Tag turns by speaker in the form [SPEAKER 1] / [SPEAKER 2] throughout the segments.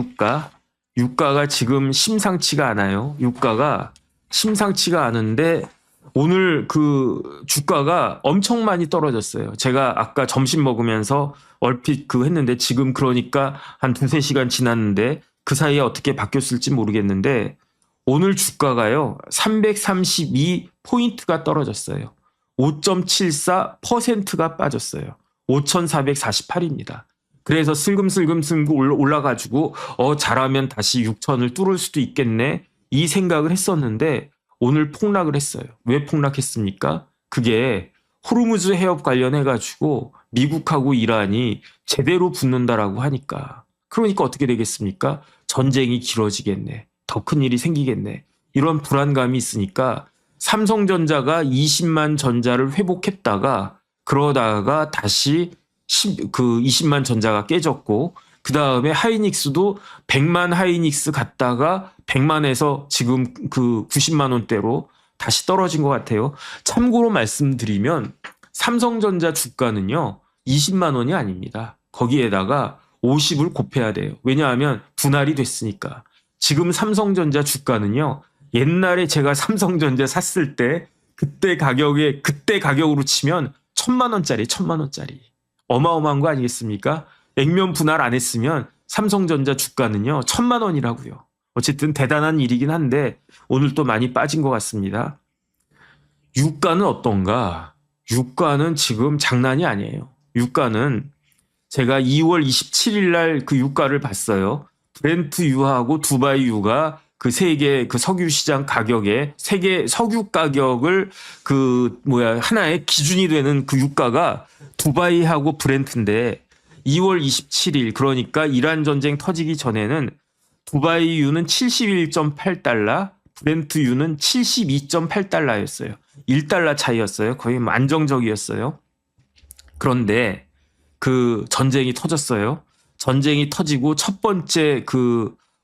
[SPEAKER 1] 유가, 유가가 지금 심상치가 않아요. 유가가 심상치가 않은데 오늘 그 주가가 엄청 많이 떨어졌어요. 제가 아까 점심 먹으면서 얼핏 했는데 지금 그러니까 한 2-3시간 지났는데 그 사이에 어떻게 바뀌었을지 모르겠는데 오늘 주가가요. 332포인트가 떨어졌어요. 5.74%가 빠졌어요. 5,448입니다. 그래서 슬금슬금 올라가지고 잘하면 다시 6천을 뚫을 수도 있겠네 이 생각을 했었는데 오늘 폭락을 했어요. 왜 폭락했습니까? 그게 호르무즈 해협 관련해가지고 미국하고 이란이 제대로 붙는다라고 하니까 그러니까 어떻게 되겠습니까? 전쟁이 길어지겠네. 더 큰 일이 생기겠네. 이런 불안감이 있으니까 삼성전자가 20만 전자를 회복했다가 그러다가 다시 20만 전자가 깨졌고 그 다음에 하이닉스도 100만 하이닉스 갔다가 100만에서 지금 90만 원대로 다시 떨어진 것 같아요. 참고로 말씀드리면 삼성전자 주가는요 20만 원이 아닙니다. 거기에다가 50을 곱해야 돼요. 왜냐하면 분할이 됐으니까. 지금 삼성전자 주가는요 옛날에 제가 삼성전자 샀을 때 그때 가격으로 치면 1,000만 원짜리. 어마어마한 거 아니겠습니까? 액면 분할 안 했으면 삼성전자 주가는요 1,000만 원이라고요. 어쨌든 대단한 일이긴 한데 오늘 또 많이 빠진 것 같습니다. 유가는 어떤가? 유가는 지금 장난이 아니에요. 유가는 제가 2월 27일 날 그 유가를 봤어요. 브렌트유하고 두바이유가 그 세계 석유 시장 가격에 세계 석유 가격을 하나의 기준이 되는 그 유가가 두바이하고 브렌트인데 2월 27일 그러니까 이란 전쟁 터지기 전에는 두바이유는 71.8달러, 브렌트유는 72.8달러였어요. 1달러 차이였어요. 거의 안정적이었어요. 그런데 그 전쟁이 터졌어요. 전쟁이 터지고 첫 번째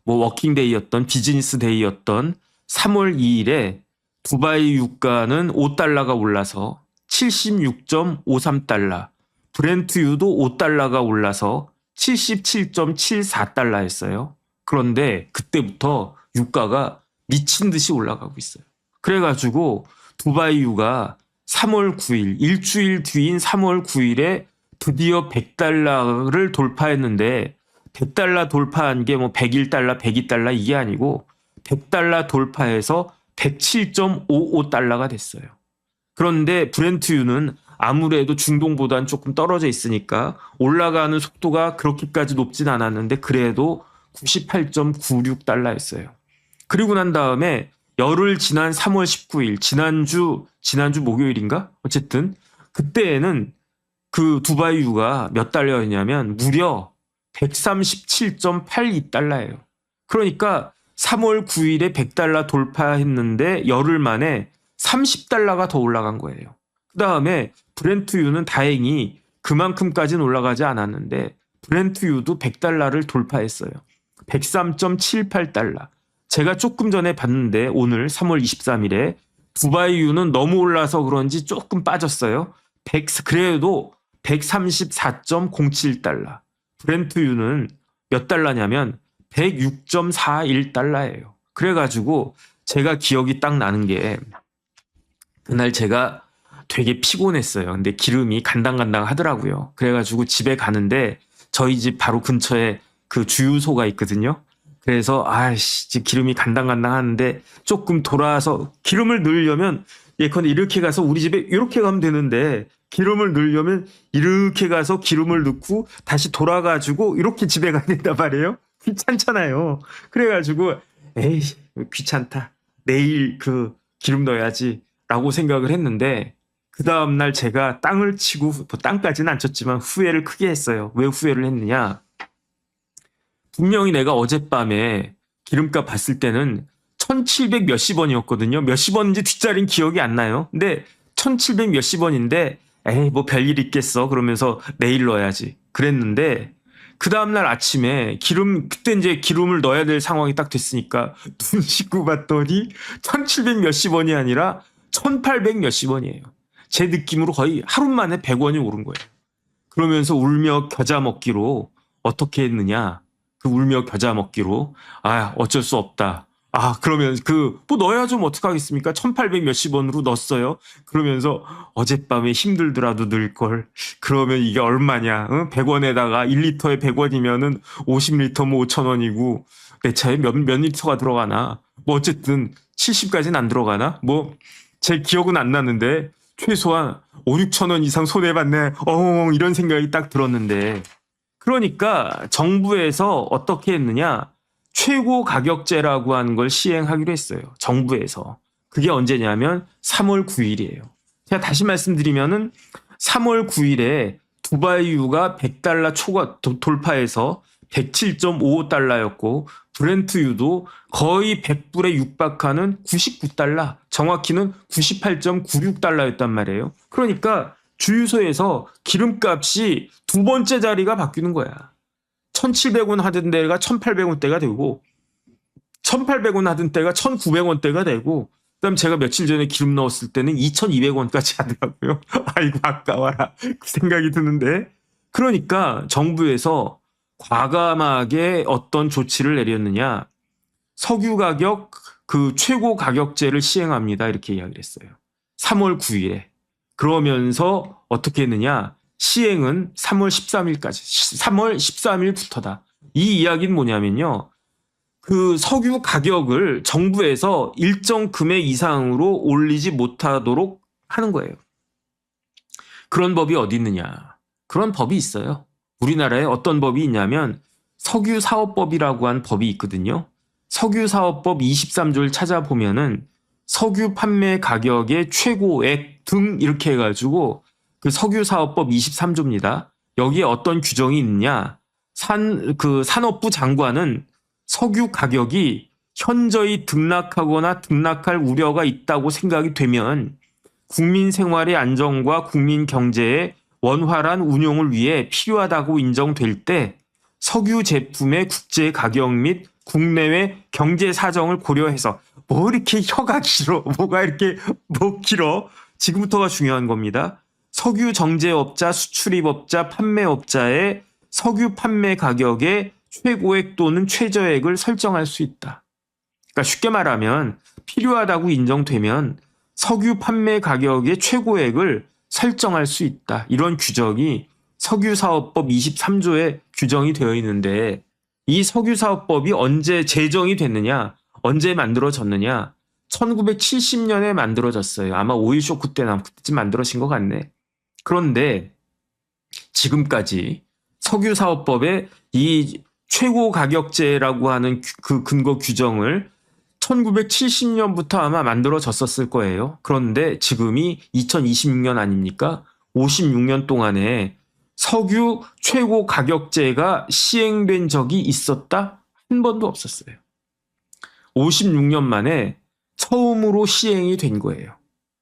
[SPEAKER 1] 워킹데이였던 비즈니스 데이였던 3월 2일에 두바이 유가는 5달러가 올라서 76.53달러, 브렌트유도 5달러가 올라서 77.74달러였어요. 그런데 그때부터 유가가 미친 듯이 올라가고 있어요. 그래가지고 두바이유가 3월 9일, 일주일 뒤인 3월 9일에 드디어 100달러를 돌파했는데 100달러 돌파한 게 101달러, 102달러 이게 아니고 100달러 돌파해서 107.55달러가 됐어요. 그런데 브렌트유는 아무래도 중동보다는 조금 떨어져 있으니까 올라가는 속도가 그렇게까지 높진 않았는데 그래도 98.96달러였어요. 그리고 난 다음에 열흘 지난 3월 19일, 지난주 목요일인가? 어쨌든 그때에는 그 두바이유가 몇 달러였냐면 무려 137.82달러예요. 그러니까 3월 9일에 100달러 돌파했는데 열흘 만에 30달러가 더 올라간 거예요. 그 다음에 브렌트유는 다행히 그만큼까지는 올라가지 않았는데 브렌트유도 100달러를 돌파했어요. 103.78달러. 제가 조금 전에 봤는데 오늘 3월 23일에 두바이유는 너무 올라서 그런지 조금 빠졌어요. 그래도 134.07달러. 브렌트유는 몇 달러냐면 106.41달러예요. 그래가지고 제가 기억이 딱 나는 게 그날 제가 되게 피곤했어요. 근데 기름이 간당간당 하더라고요. 그래가지고 집에 가는데 저희 집 바로 근처에 그 주유소가 있거든요. 그래서 지금 기름이 간당간당 하는데 조금 돌아서 기름을 넣으려면 예컨대 이렇게 가서 우리 집에 이렇게 가면 되는데 기름을 넣으려면 이렇게 가서 기름을 넣고 다시 돌아가지고 이렇게 집에 가야 된단 말이에요. 귀찮잖아요. 그래가지고 에이 귀찮다. 내일 기름 넣어야지 라고 생각을 했는데 그 다음날 제가 땅을 치고 땅까지는 안 쳤지만 후회를 크게 했어요. 왜 후회를 했느냐. 분명히 내가 어젯밤에 기름값 봤을 때는 1,700 몇십 원이었거든요. 몇십 원인지 뒷자리는 기억이 안 나요. 근데 1,700 몇십 원인데 에이 별일 있겠어 그러면서 내일 넣어야지 그랬는데 그 다음날 아침에 그때 이제 기름을 넣어야 될 상황이 딱 됐으니까 눈 씻고 봤더니 1,700 몇십 원이 아니라 1,800 몇십 원이에요. 제 느낌으로 거의 하루 만에 100원이 오른 거예요. 그러면서 울며 겨자 먹기로 어떻게 했느냐. 그 울며 겨자 먹기로 아 어쩔 수 없다. 아 그러면 뭐 넣어야 좀 어떡하겠습니까? 1800 몇십 원으로 넣었어요. 그러면서 어젯밤에 힘들더라도 넣을 걸. 그러면 이게 얼마냐? 100원에다가 1리터에 100원이면은 50리터면 5,000원이고 내 차에 몇 리터가 들어가나? 뭐 어쨌든 70까지는 안 들어가나? 뭐 제 기억은 안 나는데 최소한 5, 6천 원 이상 손해봤네. 이런 생각이 딱 들었는데 그러니까 정부에서 어떻게 했느냐? 최고 가격제라고 하는 걸 시행하기로 했어요. 정부에서. 그게 언제냐면 3월 9일이에요. 제가 다시 말씀드리면은 3월 9일에 두바이유가 100달러 초과 돌파해서 107.55달러였고 브렌트유도 거의 100불에 육박하는 99달러, 정확히는 98.96달러였단 말이에요. 그러니까 주유소에서 기름값이 두 번째 자리가 바뀌는 거야. 1,700원 하던 데가 1,800원대가 되고 1,800원 하던 때가 1,900원대가 되고 그다음 제가 며칠 전에 기름 넣었을 때는 2,200원까지 하더라고요. 아이고 아까워라 그 생각이 드는데 그러니까 정부에서 과감하게 어떤 조치를 내렸느냐 석유 가격 그 최고 가격제를 시행합니다 이렇게 이야기를 했어요. 3월 9일에 그러면서 어떻게 했느냐 시행은 3월 13일까지 3월 13일부터다. 이 이야기는 뭐냐면요. 그 석유 가격을 정부에서 일정 금액 이상으로 올리지 못하도록 하는 거예요. 그런 법이 어디 있느냐. 그런 법이 있어요. 우리나라에 어떤 법이 있냐면 석유사업법이라고 한 법이 있거든요. 석유사업법 23조를 찾아보면은 석유 판매 가격의 최고액 등 이렇게 해가지고 그 석유사업법 23조입니다. 여기에 어떤 규정이 있느냐. 산업부 장관은 석유 가격이 현저히 등락하거나 등락할 우려가 있다고 생각이 되면 국민 생활의 안정과 국민 경제의 원활한 운용을 위해 필요하다고 인정될 때 석유 제품의 국제 가격 및 국내외 경제 사정을 고려해서 뭐 이렇게 혀가 길어 뭐가 이렇게 뭐 길어 지금부터가 중요한 겁니다. 석유 정제업자, 수출입업자, 판매업자의 석유 판매 가격의 최고액 또는 최저액을 설정할 수 있다. 그러니까 쉽게 말하면 필요하다고 인정되면 석유 판매 가격의 최고액을 설정할 수 있다. 이런 규정이 석유사업법 23조에 규정이 되어 있는데 이 석유사업법이 언제 제정이 됐느냐? 언제 만들어졌느냐? 1970년에 만들어졌어요. 아마 오일 쇼크 때나 그때쯤 만들어진 것 같네. 그런데 지금까지 석유사업법의 이 최고 가격제라고 하는 그 근거 규정을 1970년부터 아마 만들어졌었을 거예요. 그런데 지금이 2026년 아닙니까? 56년 동안에 석유 최고 가격제가 시행된 적이 있었다? 한 번도 없었어요. 56년 만에 처음으로 시행이 된 거예요.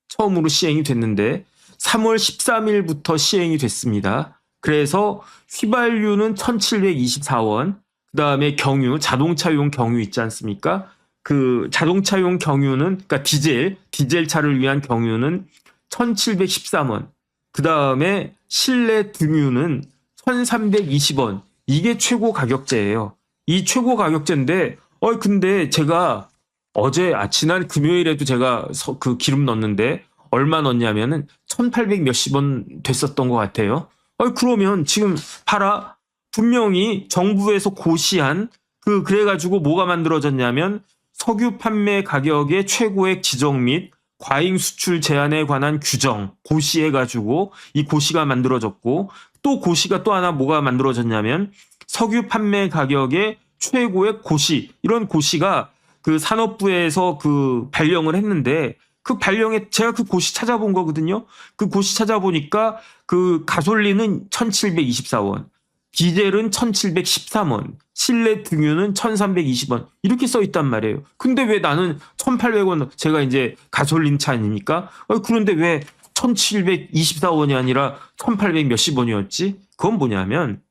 [SPEAKER 1] 처음으로 시행이 됐는데 3월 13일부터 시행이 됐습니다. 그래서 휘발유는 1,724원, 그 다음에 경유, 자동차용 경유 있지 않습니까? 그 자동차용 경유는, 그러니까 디젤 차를 위한 경유는 1,713원, 그 다음에 실내 등유는 1,320원. 이게 최고 가격제예요. 이 최고 가격제인데, 근데 제가 지난 금요일에도 제가 그 기름 넣었는데, 얼마 넣었냐면은 1,800 몇십 원 됐었던 것 같아요. 그러면 지금 봐라. 분명히 정부에서 고시한 그래가지고 뭐가 만들어졌냐면 석유 판매 가격의 최고액 지정 및 과잉 수출 제한에 관한 규정 고시해가지고 이 고시가 만들어졌고 또 고시가 또 하나 뭐가 만들어졌냐면 석유 판매 가격의 최고액 고시 이런 고시가 그 산업부에서 그 발령을 했는데 그 발령에 제가 그 고시 찾아본 거거든요. 그 고시 찾아보니까 그 가솔린은 1,724원, 디젤은 1,713원, 실내 등유는 1,320원 이렇게 써 있단 말이에요. 근데 왜 나는 1,800원 제가 이제 가솔린 차 아닙니까? 그런데 왜 1,724원이 아니라 1,800 몇십 원이었지? 그건 뭐냐면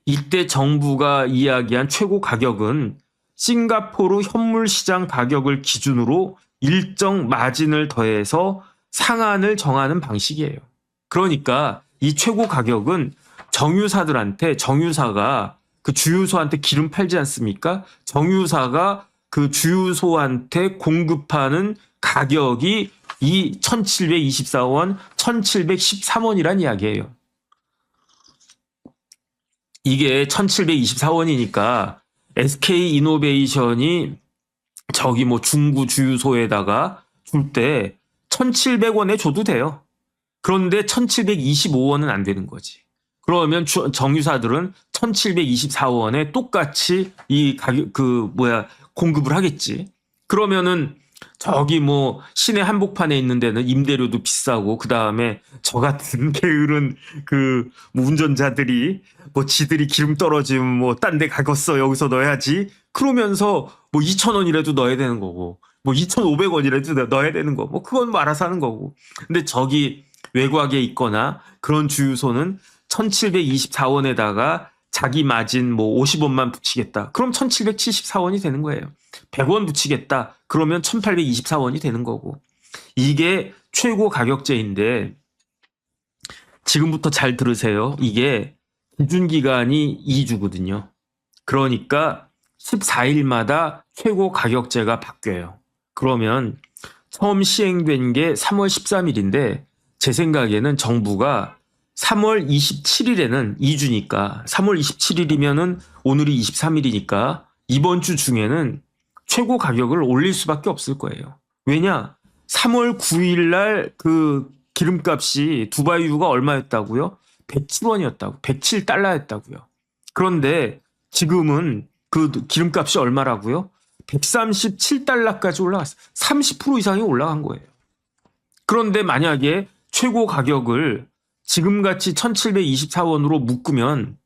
[SPEAKER 1] 이때 정부가 이야기한 최고 가격은 싱가포르 현물시장 가격을 기준으로 일정 마진을 더해서 상한을 정하는 방식이에요. 그러니까 이 최고 가격은 정유사들한테 정유사가 그 주유소한테 기름 팔지 않습니까? 정유사가 그 주유소한테 공급하는 가격이 이 1724원, 1713원이란 이야기예요. 이게 1724원이니까 SK이노베이션이 저기 뭐 중구 주유소에다가 줄 때 1700원에 줘도 돼요. 그런데 1725원은 안 되는 거지. 그러면 정유사들은 1724원에 똑같이 이 가격 공급을 하겠지. 그러면은 저기 뭐 시내 한복판에 있는 데는 임대료도 비싸고 그다음에 저 같은 게으른 뭐 운전자들이 뭐 지들이 기름 떨어지면 뭐 딴 데 가겠어 여기서 넣어야지. 그러면서 뭐 2,000원이라도 넣어야 되는 거고 뭐 2,500원이라도 넣어야 되는 거고 뭐 그건 뭐 알아서 하는 거고. 근데 저기 외곽에 있거나 그런 주유소는 1724원에다가 자기 마진 뭐 50원만 붙이겠다. 그럼 1774원이 되는 거예요. 100원 붙이겠다. 그러면 1824원이 되는 거고. 이게 최고 가격제인데 지금부터 잘 들으세요. 이게 기준기간이 2주거든요. 그러니까 14일마다 최고 가격제가 바뀌어요. 그러면 처음 시행된 게 3월 13일인데 제 생각에는 정부가 3월 27일에는 2주니까 3월 27일이면은 오늘이 23일이니까 이번 주 중에는 최고 가격을 올릴 수밖에 없을 거예요. 왜냐? 3월 9일 날 그 기름값이 두바이유가 얼마였다고요? 107원이었다고. 107달러였다고요. 그런데 지금은 그 기름값이 얼마라고요? 137달러까지 올라갔어요. 30% 이상이 올라간 거예요. 그런데 만약에 최고 가격을 지금같이 1724원으로 묶으면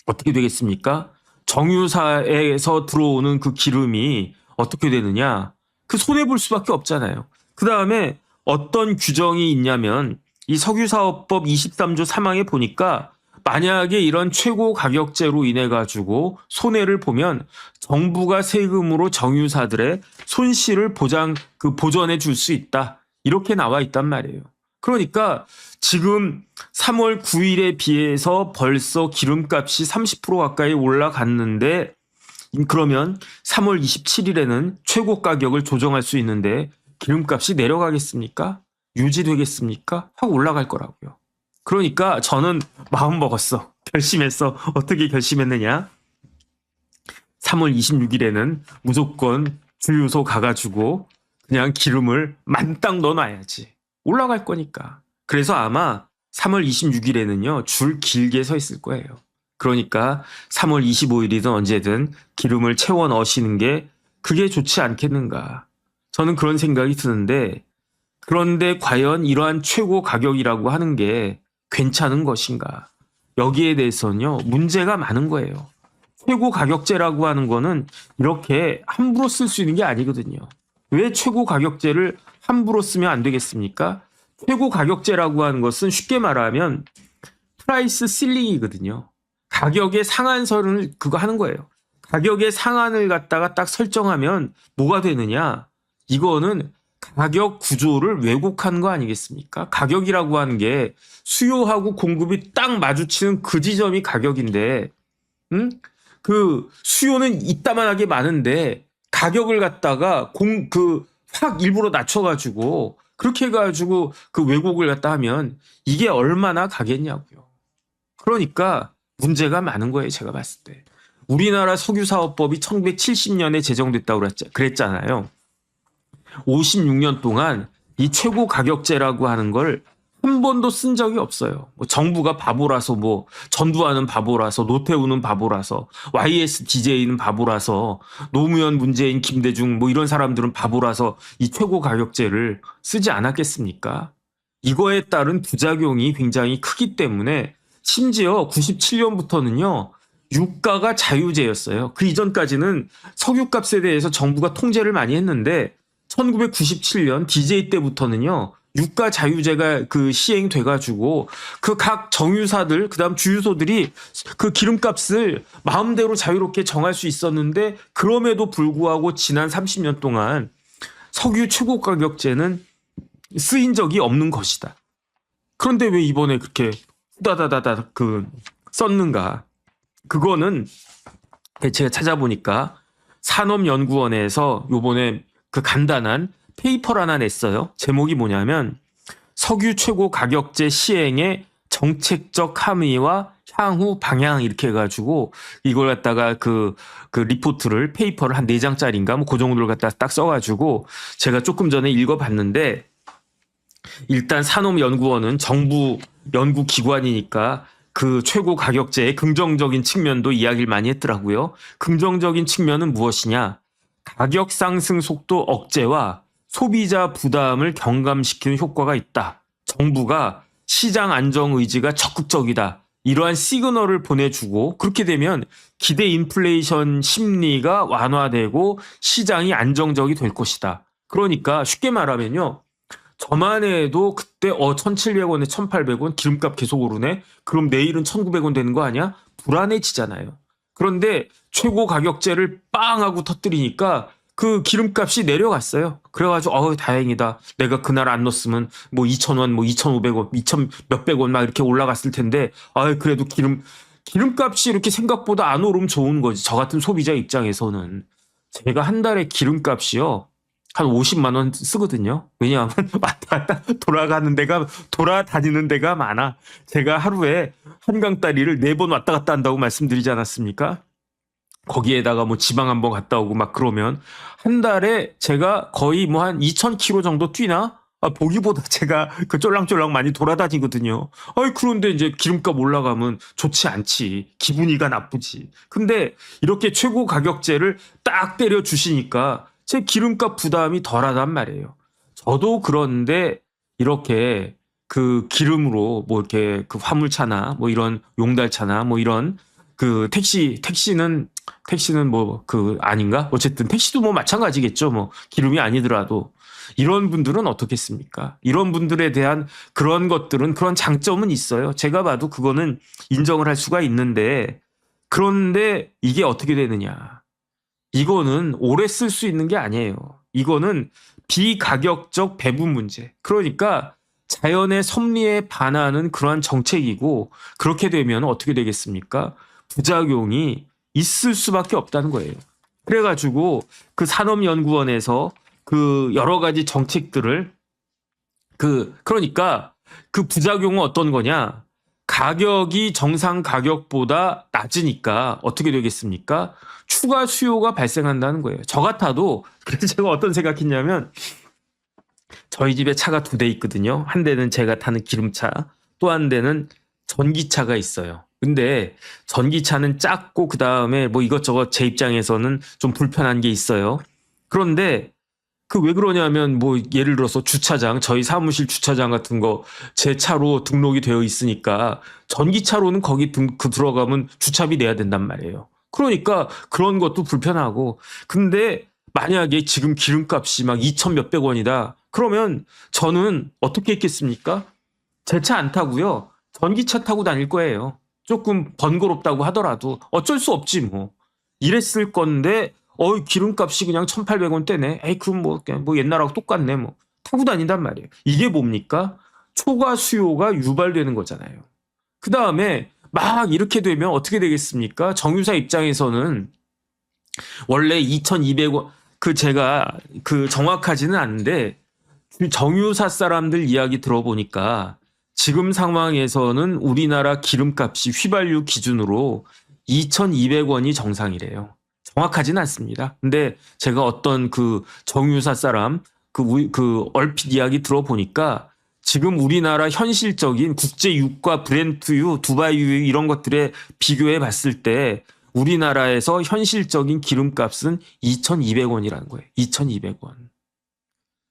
[SPEAKER 1] 어떻게 되겠습니까? 정유사에서 들어오는 그 기름이 어떻게 되느냐? 그 손해볼 수밖에 없잖아요. 그 다음에 어떤 규정이 있냐면 이 석유사업법 23조 3항에 보니까 만약에 이런 최고 가격제로 인해 가지고 손해를 보면 정부가 세금으로 정유사들의 손실을 보전해 줄 수 있다. 이렇게 나와 있단 말이에요. 그러니까 지금 3월 9일에 비해서 벌써 기름값이 30% 가까이 올라갔는데 그러면 3월 27일에는 최고 가격을 조정할 수 있는데 기름값이 내려가겠습니까? 유지되겠습니까? 확 올라갈 거라고요. 그러니까 저는 마음 먹었어. 결심했어. 어떻게 결심했느냐? 3월 26일에는 무조건 주유소 가가지고 그냥 기름을 만땅 넣어놔야지. 올라갈 거니까. 그래서 아마 3월 26일에는요, 줄 길게 서 있을 거예요. 그러니까 3월 25일이든 언제든 기름을 채워 넣으시는 게 그게 좋지 않겠는가. 저는 그런 생각이 드는데, 그런데 과연 이러한 최고 가격이라고 하는 게 괜찮은 것인가. 여기에 대해서는요, 문제가 많은 거예요. 최고 가격제라고 하는 거는 이렇게 함부로 쓸 수 있는 게 아니거든요. 왜 최고 가격제를 함부로 쓰면 안 되겠습니까? 최고 가격제라고 하는 것은 쉽게 말하면 프라이스 실링이거든요. 가격의 상한선을 그거 하는 거예요. 가격의 상한을 갖다가 딱 설정하면 뭐가 되느냐? 이거는 가격 구조를 왜곡한 거 아니겠습니까? 가격이라고 하는 게 수요하고 공급이 딱 마주치는 그 지점이 가격인데, 그 수요는 이따만하게 많은데 가격을 갖다가 확 일부러 낮춰가지고 그렇게 해가지고 그 왜곡을 갖다 하면 이게 얼마나 가겠냐고요. 그러니까 문제가 많은 거예요. 제가 봤을 때. 우리나라 석유사업법이 1970년에 제정됐다고 그랬잖아요. 56년 동안 이 최고 가격제라고 하는 걸 한 번도 쓴 적이 없어요. 뭐 정부가 바보라서 뭐 전두환은 바보라서 노태우는 바보라서 YSDJ는 바보라서 노무현 문재인 김대중 뭐 이런 사람들은 바보라서 이 최고 가격제를 쓰지 않았겠습니까? 이거에 따른 부작용이 굉장히 크기 때문에 심지어 97년부터는요. 유가가 자유제였어요. 그 이전까지는 석유값에 대해서 정부가 통제를 많이 했는데 1997년 DJ 때부터는요. 유가 자유제가 시행돼가지고 그 각 정유사들 그다음 주유소들이 그 기름값을 마음대로 자유롭게 정할 수 있었는데 그럼에도 불구하고 지난 30년 동안 석유 최고 가격제는 쓰인 적이 없는 것이다. 그런데 왜 이번에 그렇게 후다다다다 썼는가? 그거는 제가 찾아보니까 산업연구원에서 요번에 그 간단한 페이퍼를 하나 냈어요. 제목이 뭐냐면 석유 최고 가격제 시행의 정책적 함의와 향후 방향 이렇게 해가지고 이걸 갖다가 그 리포트를 페이퍼를 한 4장짜리인가 뭐 그 정도를 갖다 딱 써가지고 제가 조금 전에 읽어봤는데 일단 산업연구원은 정부 연구기관이니까 그 최고 가격제의 긍정적인 측면도 이야기를 많이 했더라고요. 긍정적인 측면은 무엇이냐? 가격 상승 속도 억제와 소비자 부담을 경감시키는 효과가 있다. 정부가 시장 안정 의지가 적극적이다. 이러한 시그널을 보내주고 그렇게 되면 기대 인플레이션 심리가 완화되고 시장이 안정적이 될 것이다. 그러니까 쉽게 말하면요. 저만 해도 그때 1,700원에 1,800원 기름값 계속 오르네. 그럼 내일은 1,900원 되는 거 아니야? 불안해지잖아요. 그런데 최고 가격제를 빵 하고 터뜨리니까 그 기름값이 내려갔어요. 그래가지고 다행이다. 내가 그날 안 넣었으면 뭐 2,000원, 뭐 2,500원, 2,000 몇백 원 막 이렇게 올라갔을 텐데 그래도 기름값이 이렇게 생각보다 안 오르면 좋은 거지. 저 같은 소비자 입장에서는. 제가 한 달에 기름값이요. 한 50만 원 쓰거든요. 왜냐하면 왔다 갔다 돌아다니는 데가 많아. 제가 하루에 한강다리를 4번 왔다 갔다 한다고 말씀드리지 않았습니까? 거기에다가 뭐 지방 한번 갔다 오고 막 그러면 한 달에 제가 거의 뭐 한 2,000km 정도 뛰나? 보기보다 제가 그 쫄랑쫄랑 많이 돌아다니거든요. 그런데 이제 기름값 올라가면 좋지 않지. 기분이가 나쁘지. 근데 이렇게 최고 가격제를 딱 때려 주시니까 제 기름값 부담이 덜하단 말이에요. 저도 그런데 이렇게 그 기름으로 뭐 이렇게 그 화물차나 뭐 이런 용달차나 뭐 이런 그 택시는 뭐 그 아닌가? 어쨌든 택시도 뭐 마찬가지겠죠. 뭐 기름이 아니더라도 이런 분들은 어떻겠습니까? 이런 분들에 대한 그런 것들은 그런 장점은 있어요. 제가 봐도 그거는 인정을 할 수가 있는데 그런데 이게 어떻게 되느냐? 이거는 오래 쓸 수 있는 게 아니에요. 이거는 비가격적 배분 문제. 그러니까 자연의 섭리에 반하는 그러한 정책이고 그렇게 되면 어떻게 되겠습니까? 부작용이 있을 수밖에 없다는 거예요. 그래가지고 그 산업연구원에서 그 여러 가지 정책들을 그러니까 그 부작용은 어떤 거냐? 가격이 정상 가격보다 낮으니까 어떻게 되겠습니까? 추가 수요가 발생한다는 거예요. 저 같아도 그래서 제가 어떤 생각했냐면 저희 집에 차가 2대 있거든요. 한 대는 제가 타는 기름차, 또 한 대는 전기차가 있어요. 근데 전기차는 작고 그다음에 뭐 이것저것 제 입장에서는 좀 불편한 게 있어요. 그런데 그 왜 그러냐면 뭐 예를 들어서 주차장, 저희 사무실 주차장 같은 거 제 차로 등록이 되어 있으니까 전기차로는 거기 들어가면 주차비 내야 된단 말이에요. 그러니까 그런 것도 불편하고 근데 만약에 지금 기름값이 막 2,000 몇백 원이다. 그러면 저는 어떻게 했겠습니까? 제 차 안 타고요. 전기차 타고 다닐 거예요. 조금 번거롭다고 하더라도 어쩔 수 없지 뭐. 이랬을 건데 기름값이 그냥 1,800원대네. 그럼 뭐 옛날하고 똑같네 뭐. 타고 다닌단 말이에요. 이게 뭡니까? 초과 수요가 유발되는 거잖아요. 그 다음에 막 이렇게 되면 어떻게 되겠습니까? 정유사 입장에서는 원래 2,200원 제가 정확하지는 않은데 정유사 사람들 이야기 들어보니까 지금 상황에서는 우리나라 기름값이 휘발유 기준으로 2,200원이 정상이래요. 정확하진 않습니다. 근데 제가 어떤 그 정유사 사람 얼핏 이야기 들어보니까 지금 우리나라 현실적인 국제 유가 브렌트유, 두바이유 이런 것들에 비교해 봤을 때 우리나라에서 현실적인 기름값은 2,200원이라는 거예요. 2,200원.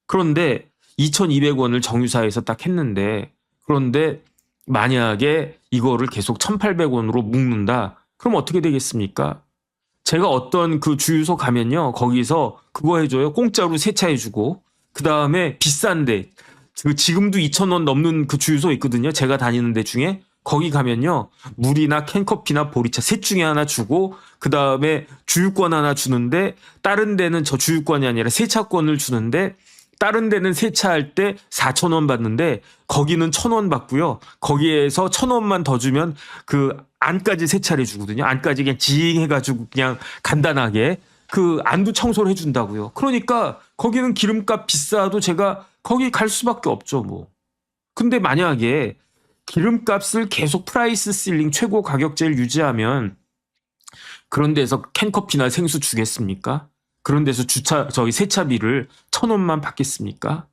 [SPEAKER 1] 그런데 2,200원을 정유사에서 딱 했는데 그런데 만약에 이거를 계속 1,800원으로 묶는다. 그럼 어떻게 되겠습니까? 제가 어떤 그 주유소 가면요. 거기서 그거 해줘요. 공짜로 세차해주고 그 다음에 비싼데 지금도 2,000원 넘는 그 주유소 있거든요. 제가 다니는 데 중에 거기 가면요. 물이나 캔커피나 보리차 셋 중에 하나 주고 그 다음에 주유권 하나 주는데 다른 데는 저 주유권이 아니라 세차권을 주는데 다른 데는 세차할 때 4,000원 받는데 거기는 1,000원 받고요. 거기에서 1,000원만 더 주면 그 안까지 세차를 해주거든요. 안까지 그냥 징 해가지고 그냥 간단하게 그 안도 청소를 해준다고요. 그러니까 거기는 기름값 비싸도 제가 거기 갈 수밖에 없죠, 뭐. 근데 만약에 기름값을 계속 프라이스 실링 최고 가격제를 유지하면 그런 데서 캔커피나 생수 주겠습니까? 그런 데서 세차비를 1,000원만 받겠습니까?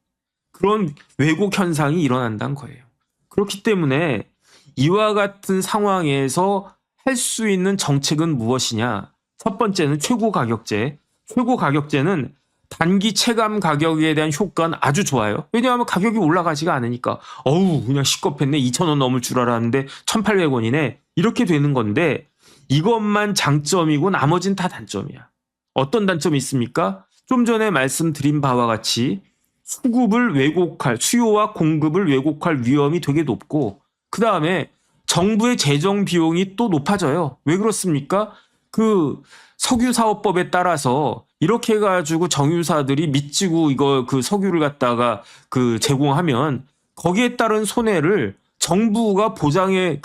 [SPEAKER 1] 그런 왜곡 현상이 일어난다는 거예요. 그렇기 때문에 이와 같은 상황에서 할 수 있는 정책은 무엇이냐? 첫 번째는 최고 가격제. 최고 가격제는 단기 체감 가격에 대한 효과는 아주 좋아요. 왜냐하면 가격이 올라가지가 않으니까 어우 그냥 시겁했네. 2,000원 넘을 줄 알았는데 1,800원이네. 이렇게 되는 건데 이것만 장점이고 나머지는 다 단점이야. 어떤 단점이 있습니까? 좀 전에 말씀드린 바와 같이 수요와 공급을 왜곡할 위험이 되게 높고 그 다음에 정부의 재정 비용이 또 높아져요. 왜 그렇습니까? 그 석유사업법에 따라서 이렇게 해가지고 정유사들이 미치고 이거 그 석유를 갖다가 그 제공하면 거기에 따른 손해를 정부가 보상해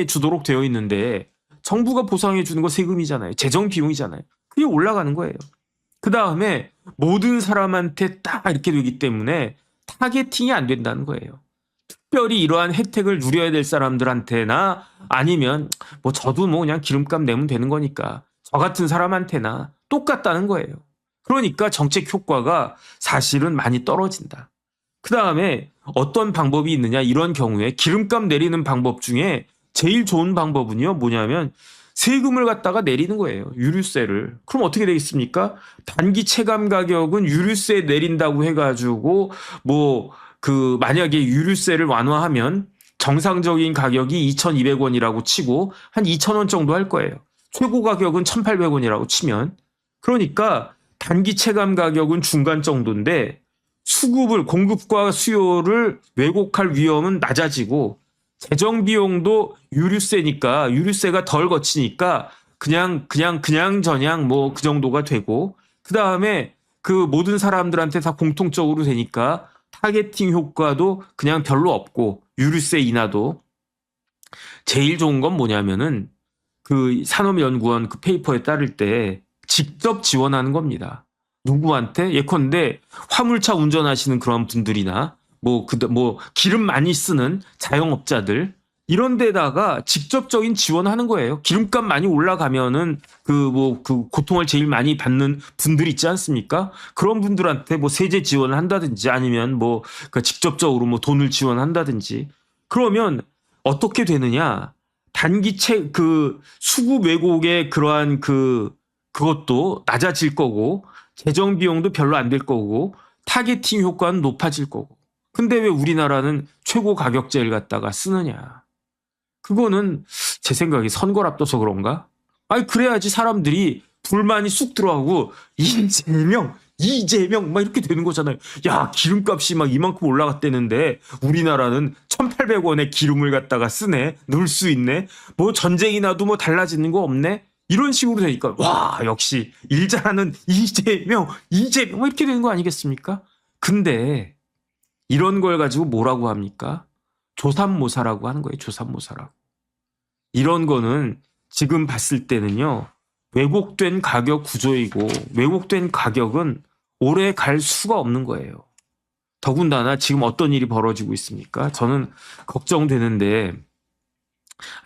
[SPEAKER 1] 주도록 되어 있는데 정부가 보상해 주는 거 세금이잖아요. 재정 비용이잖아요. 그게 올라가는 거예요. 그 다음에 모든 사람한테 딱 이렇게 되기 때문에 타겟팅이 안 된다는 거예요. 특별히 이러한 혜택을 누려야 될 사람들한테나 아니면 뭐 저도 뭐 그냥 기름값 내면 되는 거니까 저 같은 사람한테나 똑같다는 거예요. 그러니까 정책 효과가 사실은 많이 떨어진다. 그 다음에 어떤 방법이 있느냐 이런 경우에 기름값 내리는 방법 중에 제일 좋은 방법은요 뭐냐면 세금을 갖다가 내리는 거예요. 유류세를. 그럼 어떻게 되겠습니까? 단기 체감 가격은 유류세 내린다고 해가지고 만약에 유류세를 완화하면 정상적인 가격이 2,200원이라고 치고 한 2,000원 정도 할 거예요. 최고 가격은 1,800원이라고 치면. 그러니까 단기 체감 가격은 중간 정도인데 공급과 수요를 왜곡할 위험은 낮아지고 재정 비용도 유류세가 덜 거치니까 그냥 뭐 그 정도가 되고 그 다음에 그 모든 사람들한테 다 공통적으로 되니까 타겟팅 효과도 그냥 별로 없고 유류세 인하도 제일 좋은 건 뭐냐면은 그 산업연구원 그 페이퍼에 따를 때 직접 지원하는 겁니다. 누구한테? 예컨대 화물차 운전하시는 그런 분들이나 기름 많이 쓰는 자영업자들 이런 데다가 직접적인 지원하는 거예요. 기름값 많이 올라가면은 그 고통을 제일 많이 받는 분들 있지 않습니까? 그런 분들한테 세제 지원을 한다든지 아니면 직접적으로 돈을 지원한다든지 그러면 어떻게 되느냐? 수급 왜곡의 그러한 그것도 낮아질 거고 재정 비용도 별로 안 될 거고 타겟팅 효과는 높아질 거고. 근데 왜 우리나라는 최고 가격제를 갖다가 쓰느냐? 그거는 제 생각에 선거를 앞둬서 그런가? 아니 그래야지 사람들이 불만이 쑥 들어가고 이재명 막 이렇게 되는 거잖아요. 야 기름값이 막 이만큼 올라갔다는데 우리나라는 1,800원에 기름을 갖다가 쓰네. 넣을 수 있네. 전쟁이 나도 달라지는 거 없네. 이런 식으로 되니까 와 역시 일 잘하는 이재명 막 이렇게 되는 거 아니겠습니까? 근데 이런 걸 가지고 뭐라고 합니까? 조삼모사라고 하는 거예요. 조삼모사라고. 이런 거는 지금 봤을 때는요. 왜곡된 가격 구조이고 왜곡된 가격은 오래 갈 수가 없는 거예요. 더군다나 지금 어떤 일이 벌어지고 있습니까? 저는 걱정되는데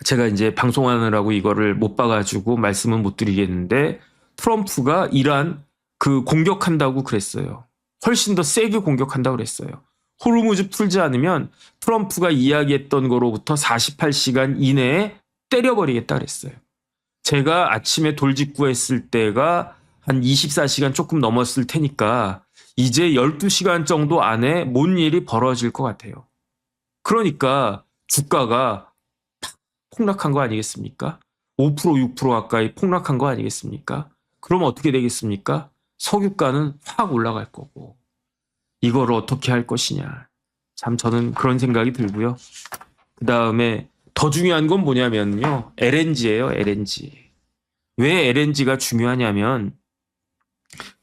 [SPEAKER 1] 제가 이제 방송하느라고 이거를 못 봐가지고 말씀은 못 드리겠는데 트럼프가 이란 공격한다고 그랬어요. 훨씬 더 세게 공격한다고 그랬어요. 호르무즈 풀지 않으면 트럼프가 이야기했던 거로부터 48시간 이내에 때려버리겠다 그랬어요. 제가 아침에 돌직구했을 때가 한 24시간 조금 넘었을 테니까 이제 12시간 정도 안에 뭔 일이 벌어질 것 같아요. 그러니까 주가가 폭락한 거 아니겠습니까? 5% 6% 가까이 폭락한 거 아니겠습니까? 그럼 어떻게 되겠습니까? 석유가는 확 올라갈 거고 이걸 어떻게 할 것이냐. 참 저는 그런 생각이 들고요. 그 다음에 더 중요한 건 뭐냐면요. LNG예요. LNG. 왜 LNG가 중요하냐면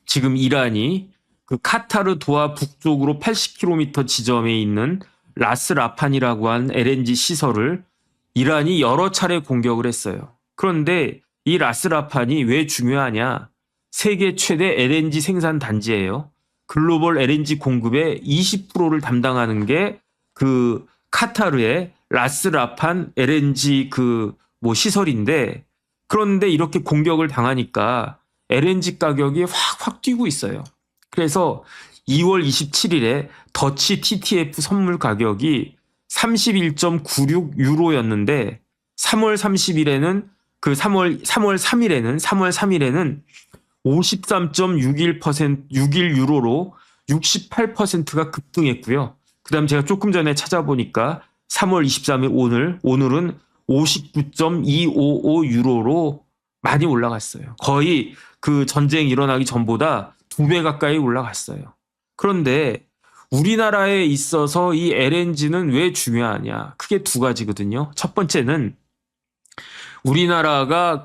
[SPEAKER 1] 지금 이란이 그 카타르 도하 북쪽으로 80km 지점에 있는 라스라판이라고 한 LNG 시설을 이란이 여러 차례 공격을 했어요. 그런데 이 라스라판이 왜 중요하냐? 세계 최대 LNG 생산 단지예요. 글로벌 LNG 공급의 20%를 담당하는 게 그 카타르의 라스라판 LNG 시설인데, 그런데 이렇게 공격을 당하니까 LNG 가격이 확 뛰고 있어요. 그래서 2월 27일에 더치 TTF 선물 가격이 31.96 유로였는데 3월 3일에는 53.61% 유로로 68%가 급등했고요. 그다음 제가 조금 전에 찾아보니까 3월 23일 오늘은 59.255 유로로 많이 올라갔어요. 거의 그 전쟁 일어나기 전보다 2배 가까이 올라갔어요. 그런데 우리나라에 있어서 이 LNG는 왜 중요하냐? 크게 두 가지거든요. 첫 번째는 우리나라가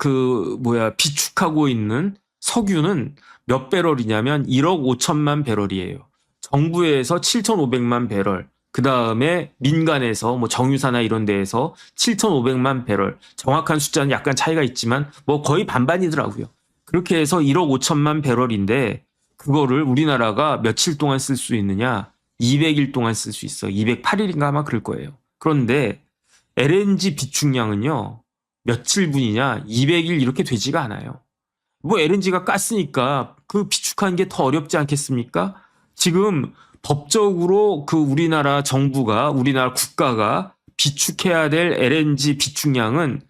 [SPEAKER 1] 비축하고 있는 석유는 몇 배럴이냐면 1억 5천만 배럴이에요. 정부에서 7,500만 배럴, 그 다음에 민간에서 정유사나 이런 데에서 7,500만 배럴, 정확한 숫자는 약간 차이가 있지만 거의 반반이더라고요. 그렇게 해서 1억 5천만 배럴인데 그거를 우리나라가 며칠 동안 쓸 수 있느냐? 200일 동안 쓸 수 있어. 208일인가 아마 그럴 거예요. 그런데 LNG 비축량은요, 며칠분이냐? 200일 이렇게 되지가 않아요. LNG가 가스니까 그 비축하는 게 더 어렵지 않겠습니까? 지금 법적으로 우리나라 우리나라 국가가 비축해야 될 LNG 비축량은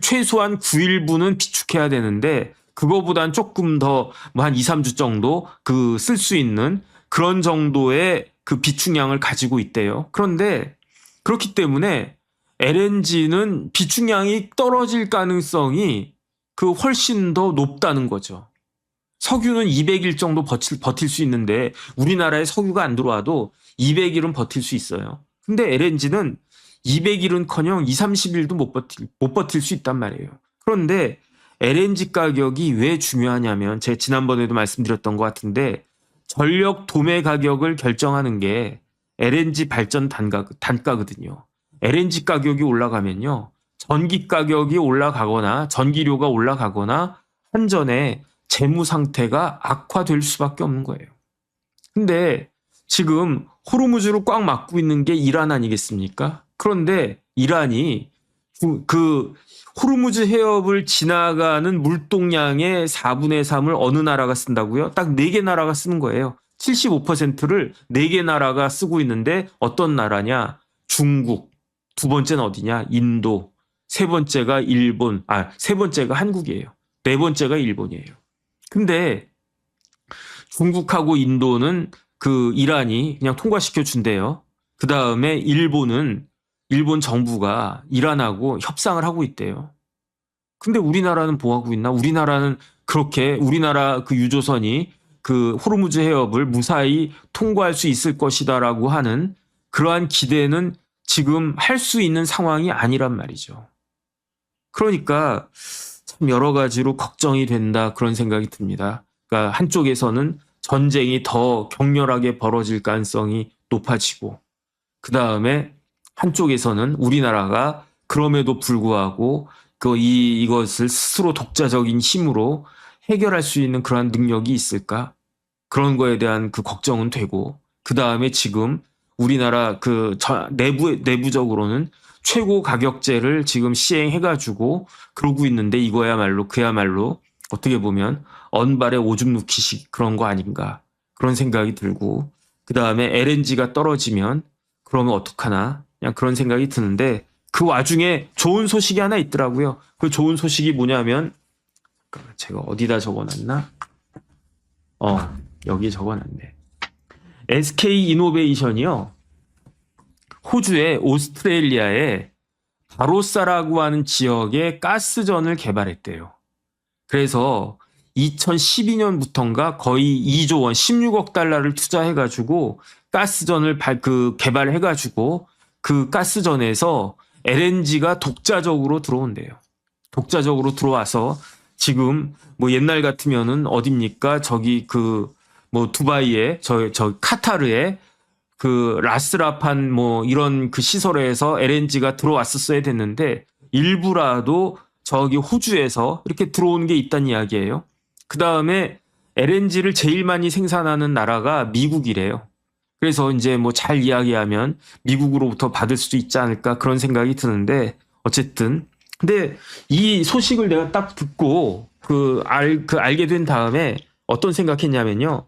[SPEAKER 1] 최소한 9일분은 비축해야 되는데, 그거보단 조금 더 한 2, 3주 정도 쓸 수 있는 그런 정도의 그 비축량을 가지고 있대요. 그런데 그렇기 때문에 LNG는 비축량이 떨어질 가능성이 훨씬 더 높다는 거죠. 석유는 200일 정도 버틸 수 있는데 우리나라에 석유가 안 들어와도 200일은 버틸 수 있어요. 근데 LNG는 200일은커녕 2, 30일도 못 버틸 수 있단 말이에요. 그런데 LNG 가격이 왜 중요하냐면, 제가 지난번에도 말씀드렸던 것 같은데, 전력 도매 가격을 결정하는 게 LNG 발전 단가거든요. LNG 가격이 올라가면요, 전기 가격이 올라가거나 전기료가 올라가거나 한전의 재무 상태가 악화될 수밖에 없는 거예요. 근데 지금 호르무즈로 꽉 막고 있는 게 이란 아니겠습니까? 그런데 이란이 호르무즈 해협을 지나가는 물동량의 4분의 3을 어느 나라가 쓴다고요? 딱 4개 나라가 쓰는 거예요. 75%를 4개 나라가 쓰고 있는데 어떤 나라냐? 중국. 두 번째는 어디냐? 인도. 세 번째가 일본. 세 번째가 한국이에요. 네 번째가 일본이에요. 근데 중국하고 인도는 이란이 그냥 통과시켜 준대요. 그 다음에 일본 정부가 이란하고 협상을 하고 있대요. 근데 우리나라는 뭐 하고 있나? 우리나라는 그렇게 우리나라 유조선이 호르무즈 해협을 무사히 통과할 수 있을 것이다라고 하는 그러한 기대는 지금 할 수 있는 상황이 아니란 말이죠. 그러니까 참 여러 가지로 걱정이 된다, 그런 생각이 듭니다. 그러니까 한쪽에서는 전쟁이 더 격렬하게 벌어질 가능성이 높아지고, 그 다음에 한쪽에서는 우리나라가 그럼에도 불구하고 이것을 스스로 독자적인 힘으로 해결할 수 있는 그러한 능력이 있을까? 그런 거에 대한 걱정은 되고, 그 다음에 지금 우리나라 내부적으로는 최고 가격제를 지금 시행해가지고 그러고 있는데, 그야말로 어떻게 보면 언발에 오줌 누기식 그런 거 아닌가, 그런 생각이 들고, 그 다음에 LNG가 떨어지면 그러면 어떡하나, 그냥 그런 생각이 드는데, 그 와중에 좋은 소식이 하나 있더라고요. 그 좋은 소식이 뭐냐면, 제가 어디다 적어놨나? 여기 적어놨네. SK 이노베이션이요, 호주의 오스트레일리아에 바로사라고 하는 지역에 가스전을 개발했대요. 그래서 2012년부터인가 거의 2조 원, 16억 달러를 투자해가지고 가스전을 개발해가지고 그 가스전에서 LNG가 독자적으로 들어온대요. 독자적으로 들어와서 지금 뭐 옛날 같으면은 어딥니까? 저기 그 뭐 두바이에 저 카타르에 그 라스라판 뭐 이런 그 시설에서 LNG가 들어왔었어야 됐는데 일부라도 저기 호주에서 이렇게 들어오는 게 있다는 이야기예요. 그 다음에 LNG를 제일 많이 생산하는 나라가 미국이래요. 그래서 이제 뭐 잘 이야기하면 미국으로부터 받을 수도 있지 않을까 그런 생각이 드는데 어쨌든 근데 이 소식을 내가 딱 듣고 알게 된 다음에 어떤 생각했냐면요.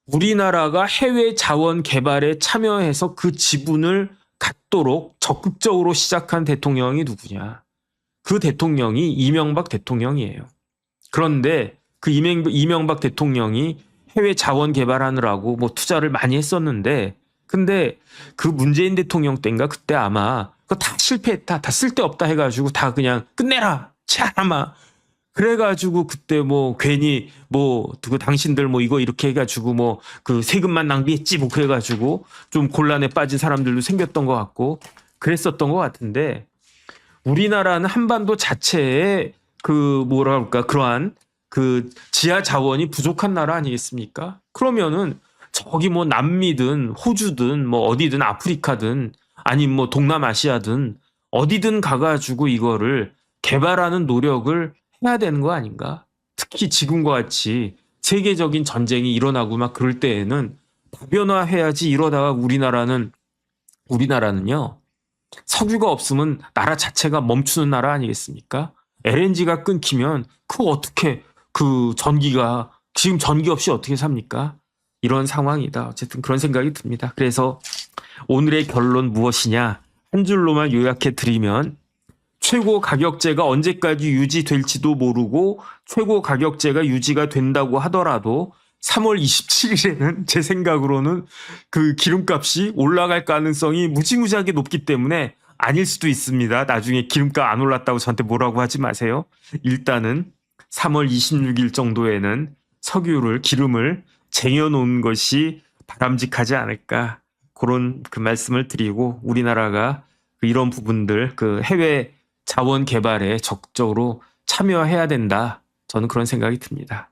[SPEAKER 1] 우리나라가 해외 자원 개발에 참여해서 그 지분을 갖도록 적극적으로 시작한 대통령이 누구냐. 그 대통령이 이명박 대통령이에요. 그런데 그 이명박 대통령이 해외 자원 개발하느라고 뭐 투자를 많이 했었는데 근데 그 문재인 대통령 때인가 그때 아마 그거 다 실패했다. 다 쓸데없다 해가지고 다 그냥 끝내라. 차마. 그래가지고 그때 뭐 괜히 뭐 그 당신들 뭐 이거 이렇게 해가지고 뭐 그 세금만 낭비했지 뭐 그래가지고 좀 곤란에 빠진 사람들도 생겼던 것 같고 그랬었던 것 같은데 우리나라는 한반도 자체에 그 뭐라 그럴까 그러한 그 지하 자원이 부족한 나라 아니겠습니까? 그러면은 저기 뭐 남미든 호주든 뭐 어디든 아프리카든 아니면 뭐 동남아시아든 어디든 가가지고 이거를 개발하는 노력을 해야 되는 거 아닌가? 특히 지금과 같이 세계적인 전쟁이 일어나고 막 그럴 때에는 다변화해야지 이러다가 우리나라는요. 석유가 없으면 나라 자체가 멈추는 나라 아니겠습니까? LNG가 끊기면 그 어떻게 그 전기가 지금 전기 없이 어떻게 삽니까? 이런 상황이다. 어쨌든 그런 생각이 듭니다. 그래서 오늘의 결론 무엇이냐? 한 줄로만 요약해 드리면 최고 가격제가 언제까지 유지될지도 모르고 최고 가격제가 유지가 된다고 하더라도 3월 27일에는 제 생각으로는 그 기름값이 올라갈 가능성이 무지무지하게 높기 때문에 아닐 수도 있습니다. 나중에 기름값 안 올랐다고 저한테 뭐라고 하지 마세요. 일단은 3월 26일 정도에는 기름을 쟁여놓은 것이 바람직하지 않을까 그런 그 말씀을 드리고 우리나라가 이런 부분들 그 해외 자원 개발에 적극적으로 참여해야 된다. 저는 그런 생각이 듭니다.